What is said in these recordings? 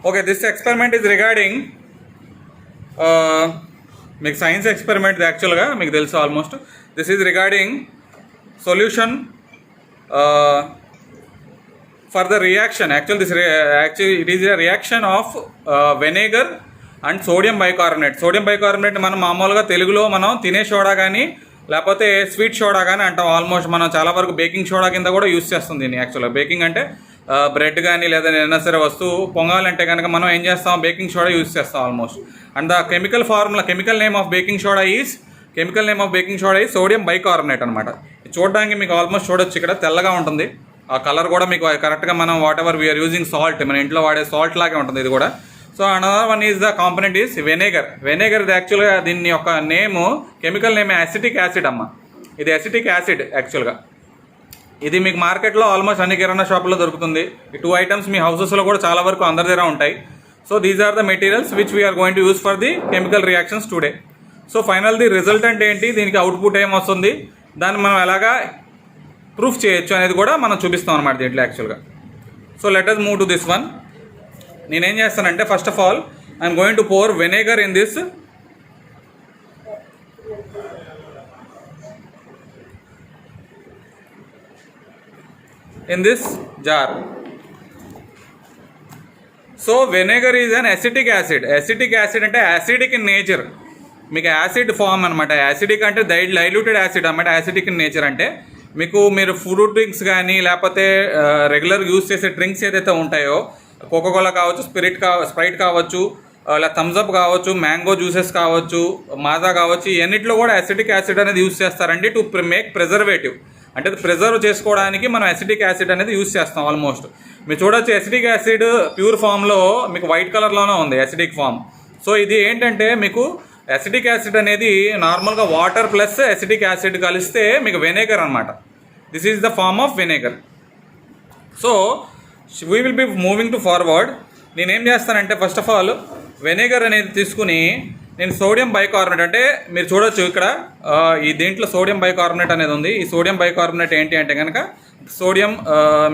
Okay, this experiment is regarding మీకు science experiment యాక్చువల్గా మీకు తెలుసు almost. This is regarding solution for the reaction. Actually it is a reaction of vinegar and sodium bicarbonate. Sodium bicarbonate మనం మామూలుగా తెలుగులో మనం తినే సోడా కానీ లేకపోతే స్వీట్ సోడా కానీ అంటాం. ఆల్మోస్ట్ మనం చాలా వరకు బేకింగ్ సోడా కింద కూడా యూస్ చేస్తాం దీన్ని. యాక్చువల్గా బేకింగ్ అంటే బ్రెడ్ కానీ లేదా ఏదైనా సరే వస్తువు పొంగాలంటే కనుక మనం ఏం చేస్తాం, బేకింగ్ సోడా యూస్ చేస్తాం almost. And the chemical name of baking soda is sodium bicarbonate అనమాట. చూడడానికి మీకు ఆల్మోస్ట్ చూడొచ్చు, ఇక్కడ తెల్లగా ఉంటుంది. ఆ కలర్ కూడా మీకు కరెక్ట్గా మనం whatever we are using salt, మన ఇంట్లో వాడే సాల్ట్ లాగే ఉంటుంది ఇది కూడా. So another one is the component is vinegar. Vinegar యాక్చువల్గా దీని యొక్క name, chemical name acetic acid అమ్మ. ఇది అసిటిక్ యాసిడ్ యాక్చువల్గా. ఇది మీకు మార్కెట్లో ఆల్మోస్ట్ అన్ని కిరాణా షాపుల్లో దొరుకుతుంది. ఈ 2 ఐటమ్స్ మీ హౌసెస్లో కూడా చాలా వరకు అందరి దగ్గర ఉంటాయి. So these are the materials which we're going to use for the chemical reactions today. So final the resultant ఏంటి, దీనికి అవుట్పుట్ ఏమొస్తుంది, దాన్ని మనం ఎలాగా ప్రూఫ్ చేయొచ్చు అనేది కూడా మనం చూపిస్తాం అనమాట దీంట్లో యాక్చువల్గా. So let us move to this one. నేనేం చేస్తానంటే first of all I'm going to pour vinegar in this jar. So vinegar is an acetic acid. Acetic acid అంటే యాసిడిక్ ఇన్ నేచర్. మీకు యాసిడ్ ఫామ్ అనమాట. Acidic అంటే diluted acid అనమాట. Acidic in nature అంటే మీరు fruit drinks కానీ లేకపోతే regular use చేసే డ్రింక్స్ ఏదైతే ఉంటాయో, కోకోకోలా కావచ్చు, స్ప్రైట్ కావచ్చు, లేదా థమ్స్అప్ కావచ్చు, మ్యాంగో జ్యూసెస్ కావచ్చు, మాజా కావచ్చు, ఇవన్నిట్లో కూడా యాసిడిక్ యాసిడ్ అనేది యూస్ చేస్తారండి టు మేక్ ప్రిజర్వేటివ్. అంటే ప్రిజర్వ్ చేసుకోవడానికి మనం అసిటిక్ యాసిడ్ అనేది యూస్ చేస్తాం ఆల్మోస్ట్. మీరు చూడొచ్చు అసిటిక్ యాసిడ్ ప్యూర్ ఫామ్లో మీకు వైట్ కలర్లోనే ఉంది అసిడిక్ ఫామ్. సో ఇది ఏంటంటే మీకు అసిటిక్ యాసిడ్ అనేది నార్మల్గా వాటర్ ప్లస్ అసిటిక్ యాసిడ్ కలిస్తే మీకు వెనిగర్ అనమాట. This is the form of vinegar. So we will be moving to forward. నేనేం చేస్తానంటే ఫస్ట్ ఆఫ్ ఆల్ వెనిగర్ అనేది తీసుకుని నేను సోడియం బైకార్బోనేట్, అంటే మీరు చూడొచ్చు ఇక్కడ ఈ దీంట్లో సోడియం బైకార్బోనేట్ అనేది ఉంది. ఈ సోడియం బైకార్బోనేట్ ఏంటి అంటే కనుక సోడియం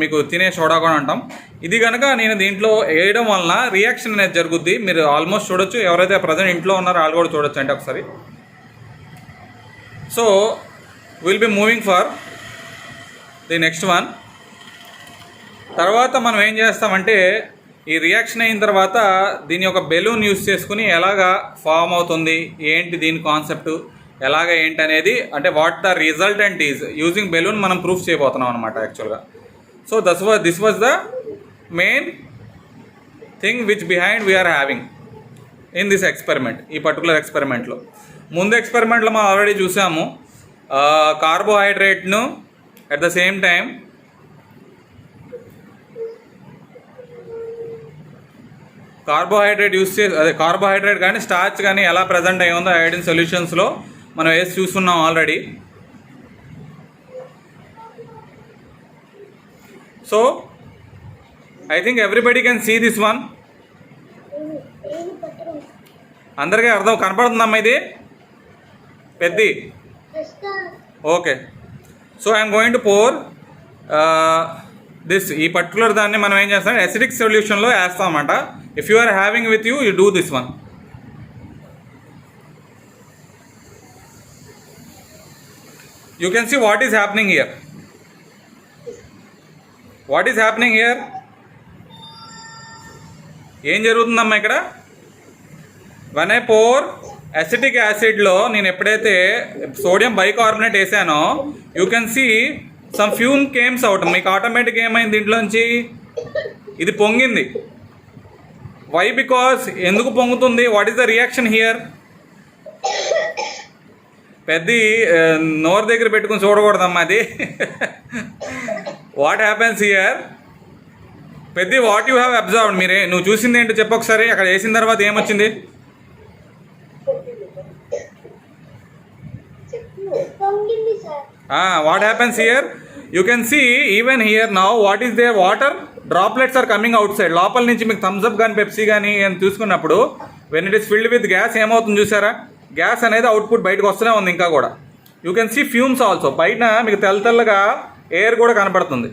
మీకు తినే సోడా కూడా అంటాం. ఇది కనుక నేను దీంట్లో వేయడం వలన రియాక్షన్ అనేది జరుగుద్ది. మీరు ఆల్మోస్ట్ చూడొచ్చు, ఎవరైతే ప్రజెంట్ ఇంట్లో ఉన్నారో వాళ్ళు కూడా చూడొచ్చు అంటే ఒకసారి. So will be moving for the next one. తర్వాత మనం ఏం చేస్తామంటే ఈ రియాక్షన్ అయిన తర్వాత దీని యొక్క బెలూన్ యూస్ చేసుకుని ఎలాగా ఫామ్ అవుతుంది, ఏంటి దీని కాన్సెప్ట్, ఎలాగ ఏంటి అనేది, అంటే what the resultant is using balloon మనం ప్రూఫ్ చేయబోతున్నాం అనమాట యాక్చువల్గా. So this was the main thing which behind we are having in this experiment. ఈ పర్టికులర్ ఎక్స్పెరిమెంట్లో ముందు ఎక్స్పెరిమెంట్లో మనం ఆల్రెడీ చూసాము కార్బోహైడ్రేట్ను at the same time carbohydrate use చేసి, అదే కార్బోహైడ్రేట్ కానీ స్టార్చ్ కానీ ఎలా ప్రజెంట్ అయ్యి ఉందో ఐడిన్ సొల్యూషన్స్లో మనం వేసి చూస్తున్నాం already. So I think everybody can see this one. అందరికీ అర్థం కనపడుతుందమ్మా ఇది పెద్ది? Okay. So I'm going to pour this. ఈ పర్టికులర్ దాన్ని మనం ఏం చేస్తాం, అసిడిక్ సొల్యూషన్లో వేస్తామన్నమాట. If you are having with you do this one. You can see what is happening here. What is happening here? ఏం జరుగుతుందమ్మా ఇక్కడ? వన్ ఐ పోర్ అసిటిక్ యాసిడ్లో నేను ఎప్పుడైతే సోడియం బైకార్బోనేట్ వేసానో you can see some fume came out. మీకు automatic ఏమైంది దీంట్లోంచి, ఇది పొంగింది. వై? బికాస్ ఎందుకు పొంగుతుంది? What is the reaction here? పెద్ద నోరు దగ్గర పెట్టుకుని చూడకూడదమ్మా అది. What happens here? పెద్ద వాట్ యూ హ్యావ్ అబ్జర్వ్డ్, నువ్వు చూసింది ఏంటో చెప్పు ఒకసారి. అక్కడ వేసిన తర్వాత ఏమొచ్చింది? What happens here? You can see even here now what is there, water droplets are coming out side. లోపల నుంచి మీకు థమ్స్అప్ కానీ పెప్సీ కానీ చూసుకున్నప్పుడు when it is filled with gas ఏమవుతుంది చూసారా, గ్యాస్ అనేది అవుట్పుట్ బయటకు వస్తూనే ఉంది ఇంకా కూడా. You can see fumes also. బయట మీకు తెల్లగా ఎయిర్ కూడా కనపడుతుంది.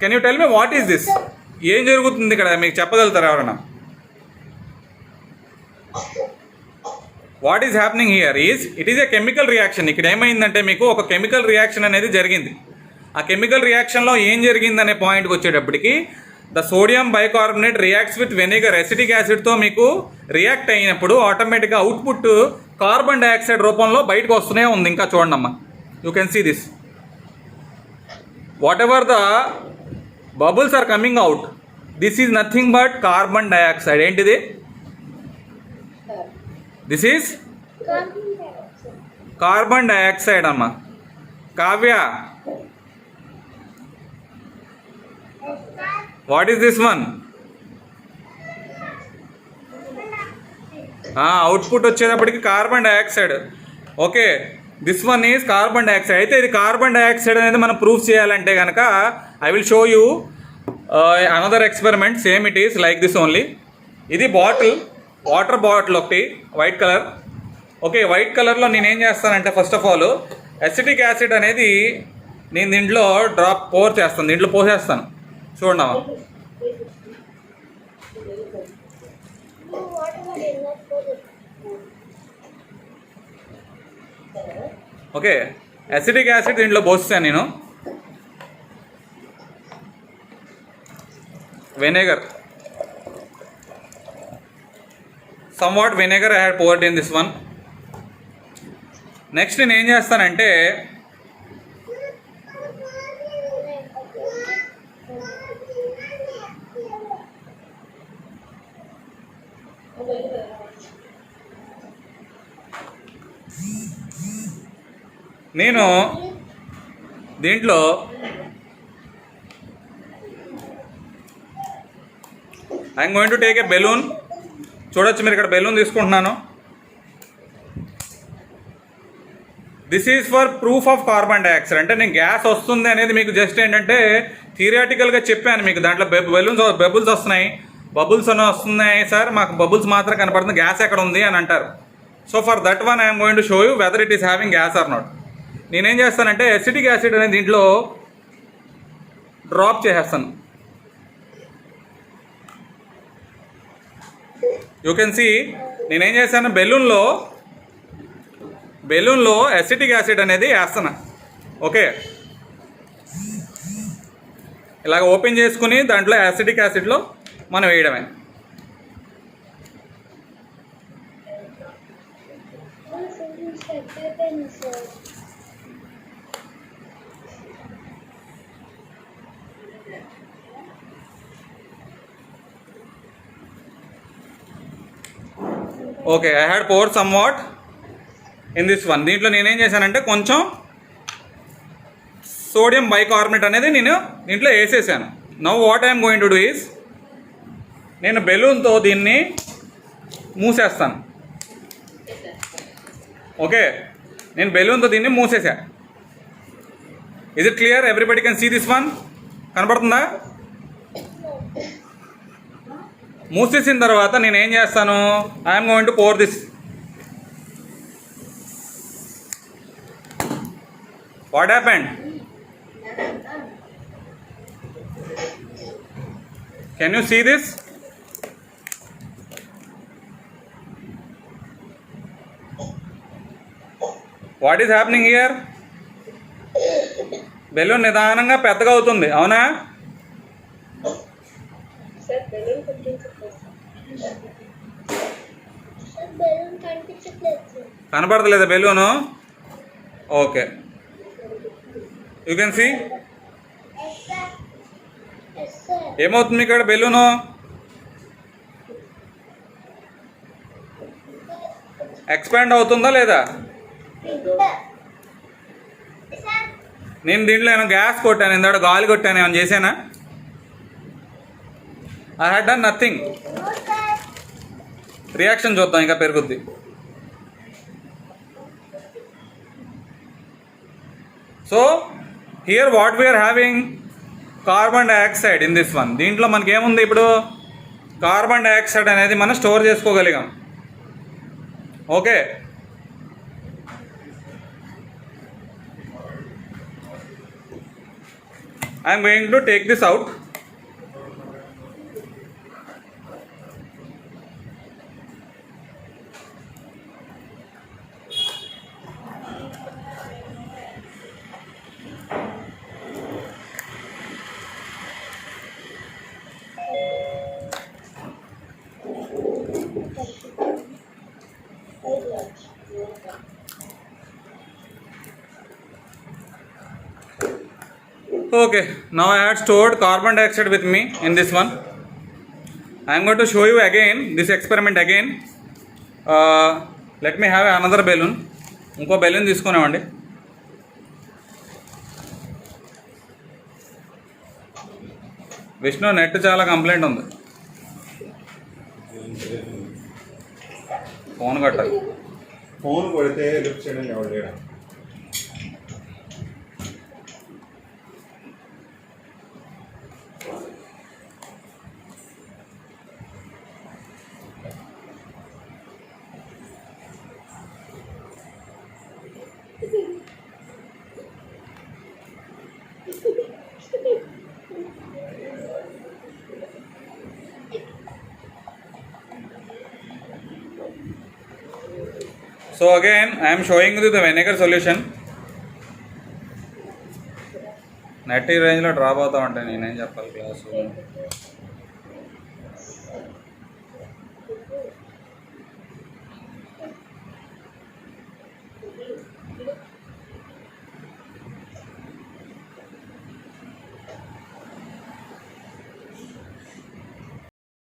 Can you tell me what is this? ఏం జరుగుతుంది ఇక్కడ మీకు చెప్పగలుగుతారా ఎవరైనా? What is happening here is it is a chemical reaction. ఇక్కడ ఏమైందంటే మీకు ఒక కెమికల్ రియాక్షన్ అనేది జరిగింది. ఆ కెమికల్ రియాక్షన్లో ఏం జరిగిందనే పాయింట్కి వచ్చేటప్పటికి the sodium bicarbonate reacts with vinegar, acetic యాసిడ్తో మీకు రియాక్ట్ అయినప్పుడు ఆటోమేటిక్గా అవుట్పుట్ కార్బన్ డైఆక్సైడ్ రూపంలో బయటకు వస్తూనే ఉంది. ఇంకా చూడండి అమ్మా, you can see this. Whatever the bubbles are coming out, this is nothing but carbon dioxide. ఏంటిది? దిస్ ఈజ్ కార్బన్ డైఆక్సైడ్ అమ్మా. Kavya, what is this one? Output వచ్చేటప్పటికి carbon dioxide. Okay, this one is carbon dioxide. అయితే ఇది carbon dioxide అనేది మనం proof చేయాలంటే కనుక I will show you another experiment. Same it is like this only. ఇది bottle, water bottle ఒకటి white colour. Okay, white కలర్లో నేను ఏం చేస్తానంటే first of all acetic acid అనేది నేను దీంట్లో డ్రాప్ పోర్ చేస్తాను, దీంట్లో పోసేస్తాను. చూడండి. ఓకే, ఎసిటిక్ యాసిడ్ దీంట్లో పోస్తాను నేను. Vinegar, somewhat vinegar I had poured in this one. Next నేను ఏం చేస్తానంటే నేను దీంట్లో I'm going to take a balloon. చూడొచ్చు మీరు ఇక్కడ బెలూన్ తీసుకుంటున్నాను. This is for proof of carbon dioxide. అంటే నేను గ్యాస్ వస్తుంది అనేది మీకు జస్ట్ ఏంటంటే థియరిటికల్గా చెప్పాను మీకు. దాంట్లో బబుల్స్ వస్తున్నాయి, బబుల్స్ అని వస్తున్నాయి సార్, మాకు బబుల్స్ మాత్రం కనపడుతుంది, గ్యాస్ ఎక్కడ ఉంది అని అంటారు. So for that one I'm going to show you whether it is having gas or not. నేనేం చేస్తానంటే ఎసిటిక్ యాసిడ్ అనేది దీంట్లో డ్రాప్ చేసేస్తాను. యూ కెన్ సీ నేనేం చేశాను, బెలూన్లో ఎసిటిక్ యాసిడ్ అనేది వేస్తాను. ఓకే, ఇలాగ ఓపెన్ చేసుకుని దాంట్లో యాసిటిక్ యాసిడ్లో మనం వేయడమే. Okay, I had pour some what in this one. దీంట్లో నేనేం చేశానంటే కొంచెం సోడియం బైకార్బోనేట్ అనేది నేను దీంట్లో వేసేసాను. Now what I'm going to do is నేను బెలూన్తో దీన్ని మూసేస్తాను. ఓకే, నేను బెలూన్తో దీన్ని మూసేసా. Is it clear? Everybody can see this one. కనపడుతుందా? మూసేసిన తర్వాత నేను ఏం చేస్తాను, I'm going to pour this. What happened? Can you see this? What is happening here? Balloon నిదానంగా పెద్దగా అవుతుంది, అవునా? కనపడతలేదా balloon? Okay, you can see ఏమవుతుంది ఇక్కడ బెలూను. ఎక్స్పాండ్ అవుతుందా లేదా? నేను దీంట్లో ఏమైనా గ్యాస్ కొట్టాను, ఇందాక గాలి కొట్టాను, ఏమైనా చేశానా? I had done nothing. Reaction చూద్దాం, ఇంకా పెరుగుద్ది. So here what we are having carbon dioxide in this one. దీంట్లో మనకి ఏముంది, ఇప్పుడు కార్బన్ డైఆక్సైడ్ అనేది మనం స్టోర్ చేసుకోగలిగాం. Okay, I'm going to take this out. Okay, now I had stored carbon dioxide with me in this one. I am going to show you again this experiment again. Let me have another balloon. ఇంకో balloon తీసుకున్నామండి. Vishnu net చాలా complaint ఉంది. Phone కట్టాలి. Phone కొడితే lift చేయడం ఎవరు లేడా? So again I am showing you the vinegar solution. Net ఈ రేంజ్లో డ్రాప్ అవుతా ఉంటాయి, నేనేం చెప్పాలి క్లాసు.